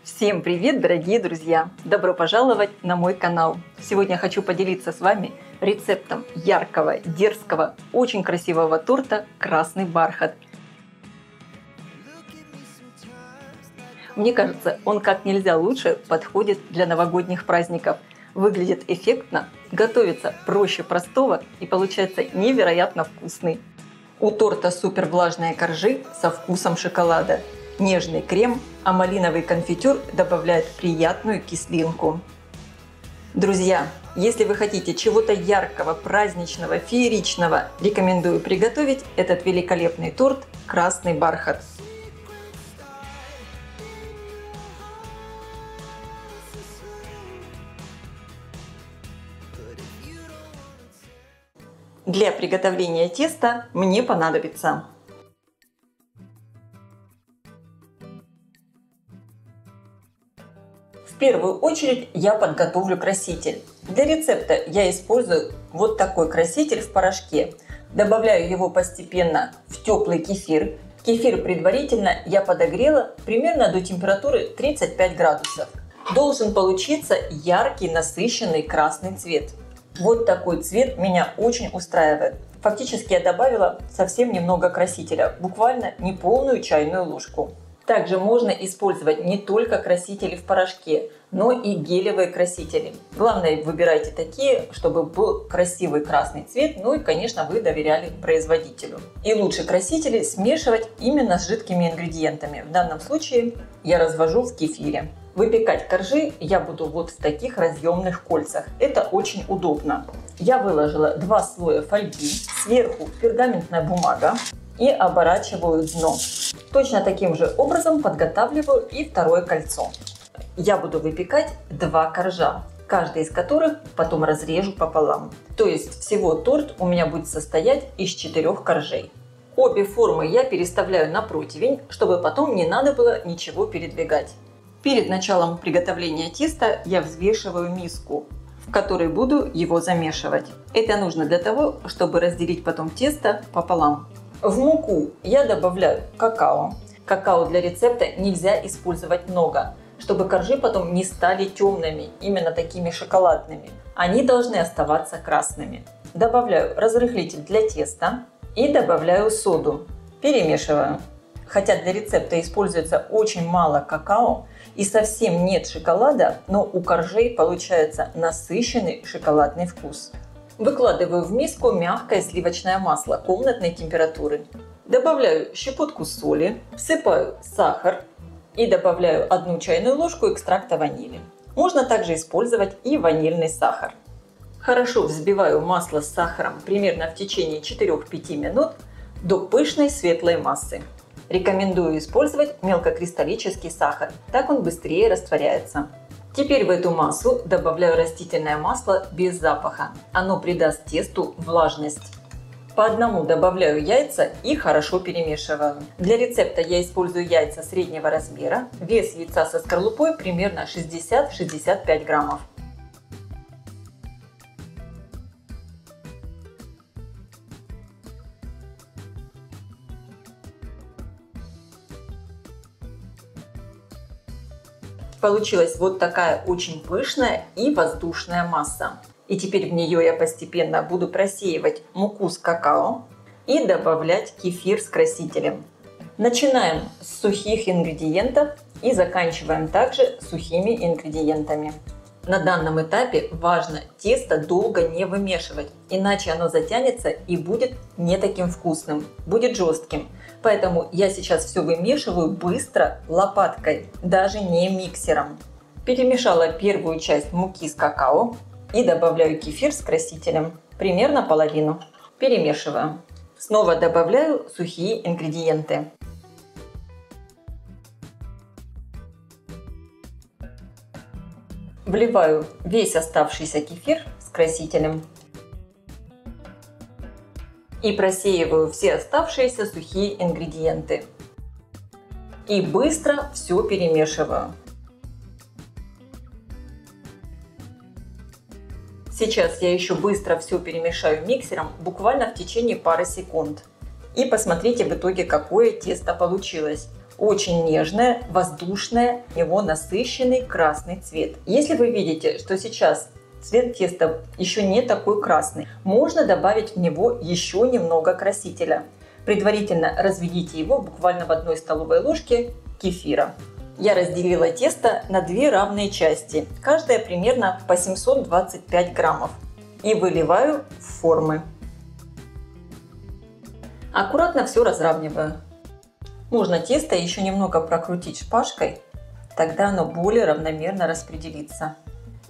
Всем привет, дорогие друзья! Добро пожаловать на мой канал! Сегодня я хочу поделиться с вами рецептом яркого, дерзкого, очень красивого торта «Красный бархат». Мне кажется, он как нельзя лучше подходит для новогодних праздников. Выглядит эффектно, готовится проще простого и получается невероятно вкусный. У торта супер влажные коржи со вкусом шоколада. Нежный крем, а малиновый конфитюр добавляет приятную кислинку. Друзья, если вы хотите чего-то яркого, праздничного, фееричного, рекомендую приготовить этот великолепный торт «Красный бархат». Для приготовления теста мне понадобится в первую очередь я подготовлю краситель. Для рецепта я использую вот такой краситель в порошке. Добавляю его постепенно в теплый кефир. Кефир предварительно я подогрела примерно до температуры 35 градусов. Должен получиться яркий, насыщенный красный цвет. Вот такой цвет меня очень устраивает. Фактически я добавила совсем немного красителя, буквально неполную чайную ложку. Также можно использовать не только красители в порошке, но и гелевые красители. Главное, выбирайте такие, чтобы был красивый красный цвет, ну и, конечно, вы доверяли производителю. И лучше красители смешивать именно с жидкими ингредиентами. В данном случае я развожу в кефире. Выпекать коржи я буду вот в таких разъемных кольцах. Это очень удобно. Я выложила 2 слоя фольги, сверху пергаментная бумага и оборачиваю дно. Точно таким же образом подготавливаю и второе кольцо. Я буду выпекать 2 коржа, каждый из которых потом разрежу пополам. То есть всего торт у меня будет состоять из 4 коржей. Обе формы я переставляю на противень, чтобы потом не надо было ничего передвигать. Перед началом приготовления теста я взвешиваю миску, в которой буду его замешивать. Это нужно для того, чтобы разделить потом тесто пополам. В муку я добавляю какао. Какао для рецепта нельзя использовать много, чтобы коржи потом не стали темными, именно такими шоколадными. Они должны оставаться красными. Добавляю разрыхлитель для теста и добавляю соду. Перемешиваю. Хотя для рецепта используется очень мало какао и совсем нет шоколада, но у коржей получается насыщенный шоколадный вкус. Выкладываю в миску мягкое сливочное масло комнатной температуры. Добавляю щепотку соли, всыпаю сахар и добавляю 1 чайную ложку экстракта ванили. Можно также использовать и ванильный сахар. Хорошо взбиваю масло с сахаром примерно в течение 4-5 минут до пышной светлой массы. Рекомендую использовать мелкокристаллический сахар, так он быстрее растворяется. Теперь в эту массу добавляю растительное масло без запаха. Оно придаст тесту влажность. По одному добавляю яйца и хорошо перемешиваю. Для рецепта я использую яйца среднего размера. Вес яйца со скорлупой примерно 60-65 граммов. Получилась вот такая очень пышная и воздушная масса. И теперь в нее я постепенно буду просеивать муку с какао и добавлять кефир с красителем. Начинаем с сухих ингредиентов и заканчиваем также сухими ингредиентами. На данном этапе важно тесто долго не вымешивать, иначе оно затянется и будет не таким вкусным, будет жестким. Поэтому я сейчас все вымешиваю быстро лопаткой, даже не миксером. Перемешала первую часть муки с какао и добавляю кефир с красителем, примерно половину. Перемешиваю. Снова добавляю сухие ингредиенты. Вливаю весь оставшийся кефир с красителем и просеиваю все оставшиеся сухие ингредиенты. И быстро все перемешиваю. Сейчас я еще быстро все перемешаю миксером, буквально в течение пары секунд. И посмотрите в итоге, какое тесто получилось. очень нежное, воздушное, его насыщенный красный цвет. Если вы видите, что сейчас цвет теста еще не такой красный, можно добавить в него еще немного красителя. Предварительно разведите его буквально в 1 столовой ложке кефира. Я разделила тесто на 2 равные части, каждая примерно по 725 граммов, и выливаю в формы. Аккуратно все разравниваю. Можно тесто еще немного прокрутить шпажкой, тогда оно более равномерно распределится.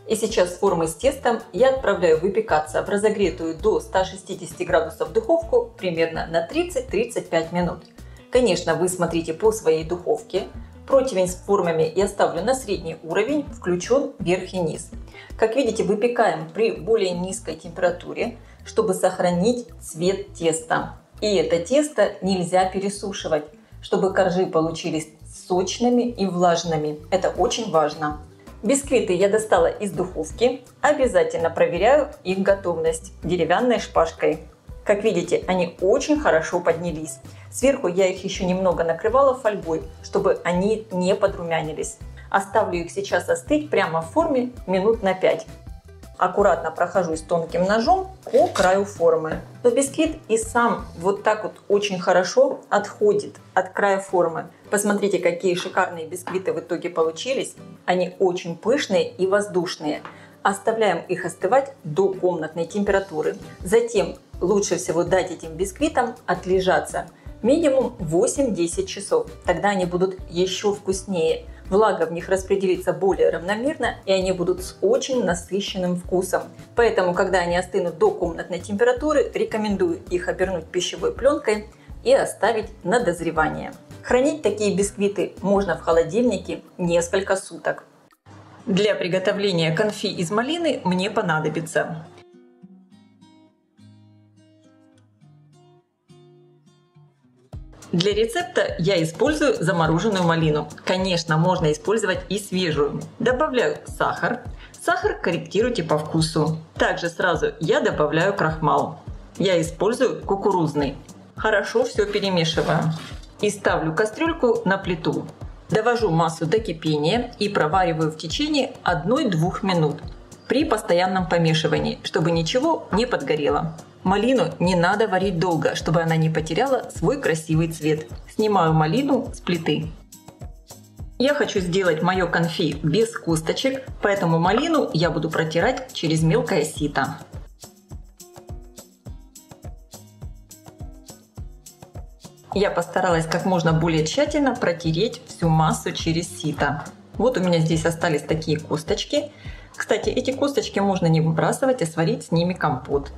И сейчас формы с тестом я отправляю выпекаться в разогретую до 160 градусов духовку примерно на 30-35 минут. Конечно, вы смотрите по своей духовке. Противень с формами я ставлю на средний уровень, включен верх и низ. Как видите, выпекаем при более низкой температуре, чтобы сохранить цвет теста. И это тесто нельзя пересушивать, чтобы коржи получились сочными и влажными. Это очень важно. Бисквиты я достала из духовки. Обязательно проверяю их готовность деревянной шпажкой. Как видите, они очень хорошо поднялись. Сверху я их еще немного накрывала фольгой, чтобы они не подрумянились. Оставлю их сейчас остыть прямо в форме минут на 5. Аккуратно прохожусь тонким ножом по краю формы. Но бисквит и сам вот так вот очень хорошо отходит от края формы. Посмотрите, какие шикарные бисквиты в итоге получились. Они очень пышные и воздушные. Оставляем их остывать до комнатной температуры. Затем лучше всего дать этим бисквитам отлежаться минимум 8-10 часов. Тогда они будут еще вкуснее. Влага в них распределится более равномерно, и они будут с очень насыщенным вкусом. Поэтому, когда они остынут до комнатной температуры, рекомендую их обернуть пищевой пленкой и оставить на дозревание. Хранить такие бисквиты можно в холодильнике несколько суток. Для приготовления конфи из малины мне понадобится Для рецепта я использую замороженную малину. Конечно, можно использовать и свежую. Добавляю сахар. Сахар корректируйте по вкусу. Также сразу я добавляю крахмал. Я использую кукурузный. Хорошо все перемешиваю. И ставлю кастрюльку на плиту. Довожу массу до кипения и провариваю в течение 1-2 минут при постоянном помешивании, чтобы ничего не подгорело. Малину не надо варить долго, чтобы она не потеряла свой красивый цвет. Снимаю малину с плиты. Я хочу сделать мое конфи без косточек, поэтому малину я буду протирать через мелкое сито. Я постаралась как можно более тщательно протереть всю массу через сито. Вот у меня здесь остались такие косточки. Кстати, эти косточки можно не выбрасывать, а сварить с ними компот.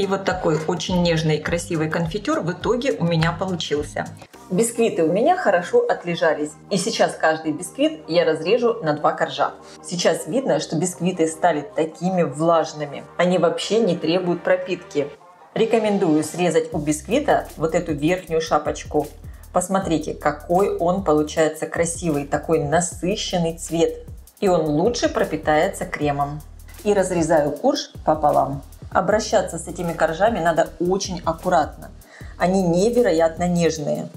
И вот такой очень нежный и красивый конфитюр в итоге у меня получился. Бисквиты у меня хорошо отлежались. И сейчас каждый бисквит я разрежу на 2 коржа. Сейчас видно, что бисквиты стали такими влажными. Они вообще не требуют пропитки. Рекомендую срезать у бисквита вот эту верхнюю шапочку. Посмотрите, какой он получается красивый, такой насыщенный цвет. И он лучше пропитается кремом. И разрезаю корж пополам. Обращаться с этими коржами надо очень аккуратно. Они невероятно нежные.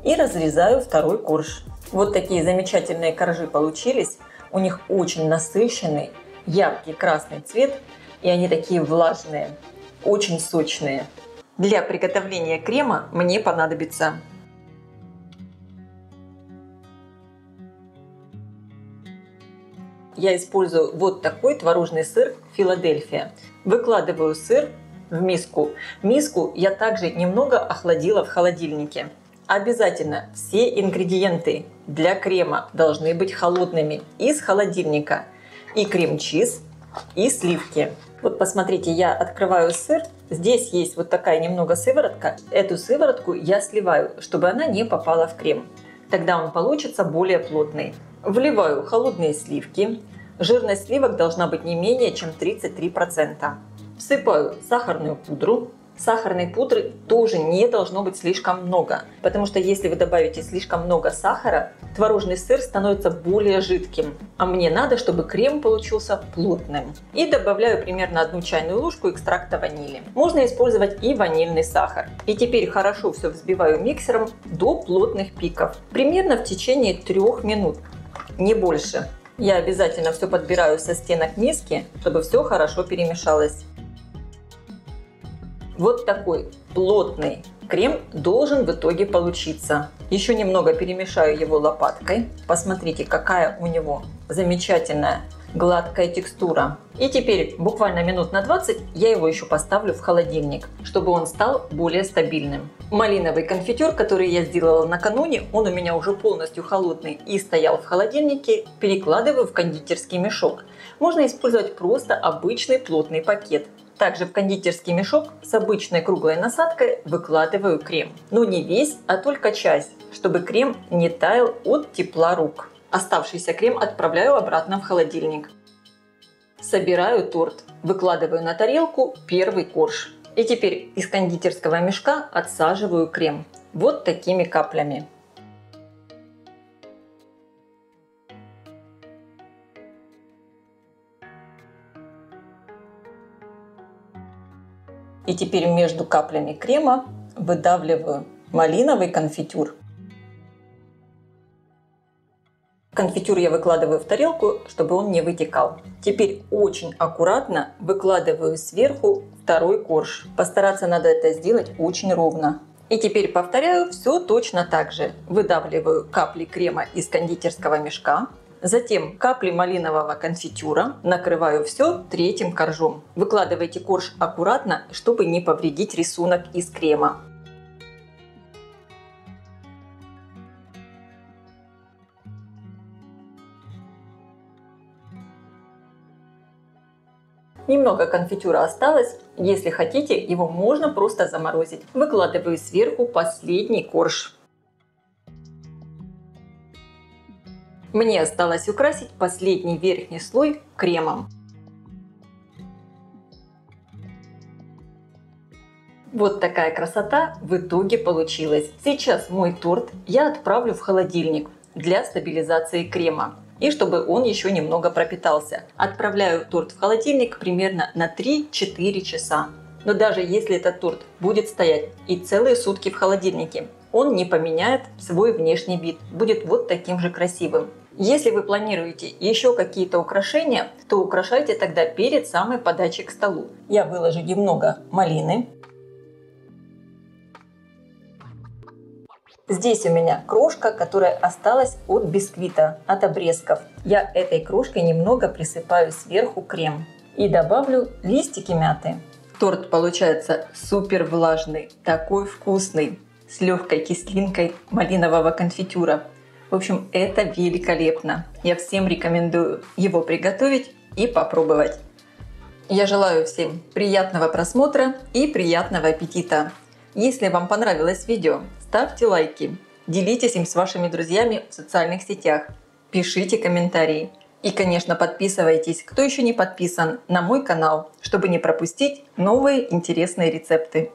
И разрезаю второй корж. Вот такие замечательные коржи получились. У них очень насыщенный, яркий красный цвет. И они такие влажные, очень сочные. Для приготовления крема мне понадобится я использую вот такой творожный сыр Филадельфия. Выкладываю сыр в миску. Миску я также немного охладила в холодильнике. Обязательно все ингредиенты для крема должны быть холодными из холодильника. И крем-чиз, и сливки. Вот посмотрите, я открываю сыр. Здесь есть вот такая немного сыворотка. Эту сыворотку я сливаю, чтобы она не попала в крем. Тогда он получится более плотный. Вливаю холодные сливки. Жирность сливок должна быть не менее чем 33%. Всыпаю сахарную пудру. Сахарной пудры тоже не должно быть слишком много, потому что если вы добавите слишком много сахара, творожный сыр становится более жидким, а мне надо, чтобы крем получился плотным. И добавляю примерно 1 чайную ложку экстракта ванили. Можно использовать и ванильный сахар. И теперь хорошо все взбиваю миксером до плотных пиков, примерно в течение 3 минут, не больше. Я обязательно все подбираю со стенок миски, чтобы все хорошо перемешалось. Вот такой плотный крем должен в итоге получиться. Еще немного перемешаю его лопаткой. Посмотрите, какая у него замечательная гладкая текстура. И теперь буквально минут на 20 я его еще поставлю в холодильник, чтобы он стал более стабильным. Малиновый конфитюр, который я сделала накануне, он у меня уже полностью холодный и стоял в холодильнике, перекладываю в кондитерский мешок. Можно использовать просто обычный плотный пакет. Также в кондитерский мешок с обычной круглой насадкой выкладываю крем. Но не весь, а только часть, чтобы крем не таял от тепла рук. Оставшийся крем отправляю обратно в холодильник. Собираю торт, выкладываю на тарелку первый корж. И теперь из кондитерского мешка отсаживаю крем. Вот такими каплями. И теперь между каплями крема выдавливаю малиновый конфитюр. Конфитюр я выкладываю в тарелку, чтобы он не вытекал. Теперь очень аккуратно выкладываю сверху второй корж. Постараться надо это сделать очень ровно. И теперь повторяю все точно так же. Выдавливаю капли крема из кондитерского мешка. Затем капли малинового конфитюра, накрываю все третьим коржом. Выкладывайте корж аккуратно, чтобы не повредить рисунок из крема. Немного конфитюра осталось, если хотите, его можно просто заморозить. Выкладываю сверху последний корж. Мне осталось украсить последний верхний слой кремом. Вот такая красота в итоге получилась. Сейчас мой торт я отправлю в холодильник для стабилизации крема. И чтобы он еще немного пропитался. Отправляю торт в холодильник примерно на 3-4 часа. Но даже если этот торт будет стоять и целые сутки в холодильнике, он не поменяет свой внешний вид. Будет вот таким же красивым. Если вы планируете еще какие-то украшения, то украшайте тогда перед самой подачей к столу. Я выложу немного малины. Здесь у меня крошка, которая осталась от бисквита, от обрезков. Я этой крошкой немного присыпаю сверху крем и добавлю листики мяты. Торт получается супер влажный, такой вкусный, с легкой кислинкой малинового конфитюра. В общем, это великолепно. Я всем рекомендую его приготовить и попробовать. Я желаю всем приятного просмотра и приятного аппетита. Если вам понравилось видео, ставьте лайки, делитесь им с вашими друзьями в социальных сетях, пишите комментарии. И, конечно, подписывайтесь, кто еще не подписан, на мой канал, чтобы не пропустить новые интересные рецепты.